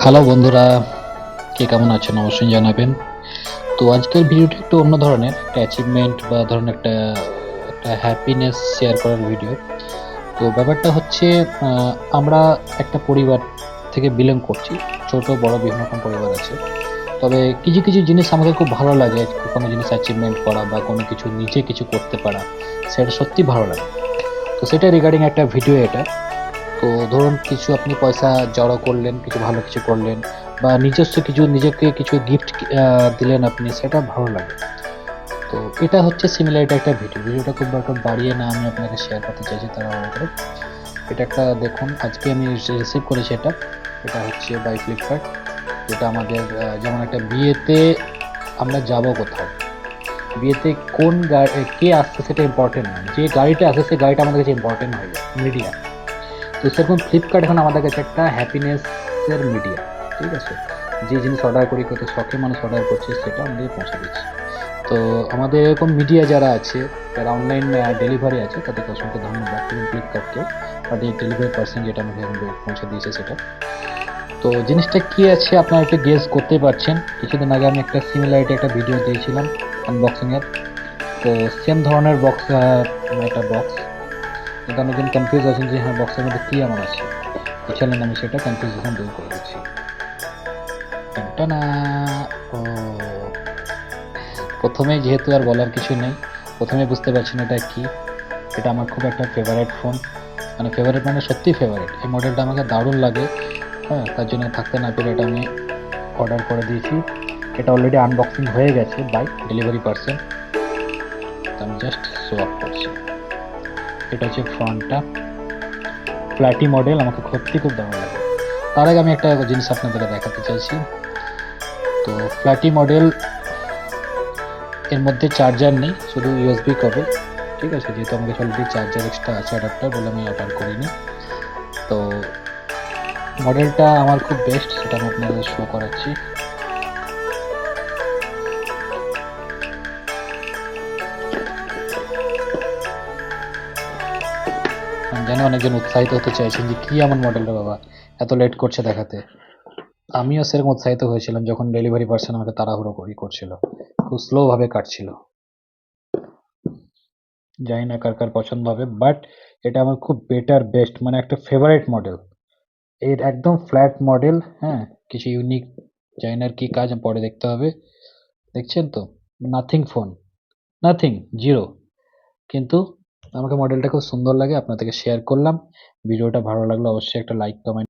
Hello বন্ধুরা, কে কেমন আছেন অবশ্যই জানাবেন। তো আজকের ভিডিওটা একটু অন্য ধরনের, একটা অ্যাচিভমেন্ট বা ধরুন একটা একটা হ্যাপিনেস শেয়ার করার ভিডিও। তো ব্যাপারটা হচ্ছে আমরা একটা পরিবার থেকে বিলং করছি। ছোট বড় বিভিন্ন রকম পরিবার আছে। তবে কিছু জিনিস আমাকে খুব ভালো লাগে, কোনো জিনিস অ্যাচিভমেন্ট করা বা কোনো কিছু নিজে কিছু করতে পারা, সেটা সত্যিই ভালো লাগে। তো সেটা রিগার্ডিং একটা ভিডিও এটা। তো ধরুন কিছু আপনি পয়সা জড়ো করলেন, কিছু ভালো কিছু করলেন বা নিজস্ব কিছু নিজেকে কিছু গিফট দিলেন আপনি, সেটা ভালো লাগে। তো এটা হচ্ছে সিমিলারিটি একটা ভিডিও। ভিডিওটা খুব একটা বাড়িয়ে না আমি আপনাকে শেয়ার করতে চাইছি তাড়াহুড়ো করে। এটা একটা দেখুন, আজকে আমি রিসিভ করেছি এটা। এটা হচ্ছে বাই ফ্লিপকার্ট। যেটা আমাদের যেমন একটা বিয়েতে আমরা যাবো কোথাও। বিয়েতে কোন কে আসছে সেটা ইম্পোর্টেন্ট নয়। যে গাড়িটা আসে সেই গাড়িটা আমাদের কাছে ইম্পোর্টেন্ট হয়ে যায়, মিডিয়া। তো সেরকম ফ্লিপকার্ট এখন আমাদের কাছে একটা হ্যাপিনেসের মিডিয়া। ঠিক আছে? যে জিনিস অর্ডার করি, কত শখে মানুষ অর্ডার করছে সেটা আমাদেরকে পৌঁছে দিচ্ছে। তো আমাদের এরকম মিডিয়া যারা আছে, যারা অনলাইন ডেলিভারি আছে, তাদেরকে অসংখ্য ধন্যবাদ এবং ফ্লিপকার্টকেও, বাট এই ডেলিভারি পার্সন যেটা আমাকে পৌঁছে দিয়েছে সেটা। তো জিনিসটা কি আছে আপনারা একটু গেস করতেই পারছেন। কিছুদিন আগে আমি একটা সিমিলারিটি একটা ভিডিও দিয়েছিলাম আনবক্সিং এর। তো সেম ধরনের বক্স, একটা বক্স। কিন্তু অনেকজন কনফিউজ আছেন যে হ্যাঁ, বক্সের মধ্যে কি এমন আছে। তো চলেন আমি সেটা কনফিউশন দূর করে দিচ্ছি। টানটানা! ও, প্রথমেই যেহেতু আর বলার কিছু নেই, প্রথমেই বুঝতে পারছেন এটা কি। এটা আমার খুব একটা ফেভারিট ফোন, মানে ফেভারিট মানে সত্যিই ফেভারিট। এই মডেলটা আমাকে দারুণ লাগে। হ্যাঁ, তার জন্য থাকতে না পেরে এটা আমি অর্ডার করে দিয়েছি। এটা অলরেডি আনবক্সিং হয়ে গেছে বাই ডেলিভারি পার্সন। আমি জাস্ট শো অফ করছি। এটা হচ্ছে ফ্রন্টটা, ফ্ল্যাটি মডেল, আমাকে সত্যি খুব দারুণ লাগে। তার আগে আমি একটা জিনিস আপনাদেরকে দেখাতে চাইছি। তো ফ্ল্যাটি মডেল, এর মধ্যে চার্জার নেই, শুধু ইউএসবি কেবল। ঠিক আছে? যেহেতু আমার কাছে অলরেডি চার্জার এক্সট্রা আছে, অ্যাডাপ্টার বলে আমি অর্ডার করিনি। তো মডেলটা আমার খুব বেস্ট, সেটা আমি আপনাদের শো করাচ্ছি। আমি জানি অনেকজন উৎসাহিত হতে চাইছেন যে কি এমন মডেলটা বাবা, এত লেট করছে দেখাতে। আমিও সেরকম উৎসাহিত হয়েছিলাম যখন ডেলিভারি পার্সন আমাকে তাড়াহুড়ো করছিল, খুব স্লো ভাবে কাটছিল। জানি না কার কার পছন্দ হবে, বাট এটা আমার খুব বেটার বেস্ট, মানে একটা ফেভারিট মডেল। এর একদম ফ্ল্যাট মডেল। হ্যাঁ, কিছু ইউনিক, জানি না আর কি কাজ, পরে দেখতে হবে। দেখছেন তো, নাথিং ফোন, নাথিং, জিরো। কিন্তু আমাকে মডেলটা খুব সুন্দর লাগে, আপনাদেরকে শেয়ার করলাম। ভিডিওটা ভালো লাগলে অবশ্যই একটা লাইক কমেন্ট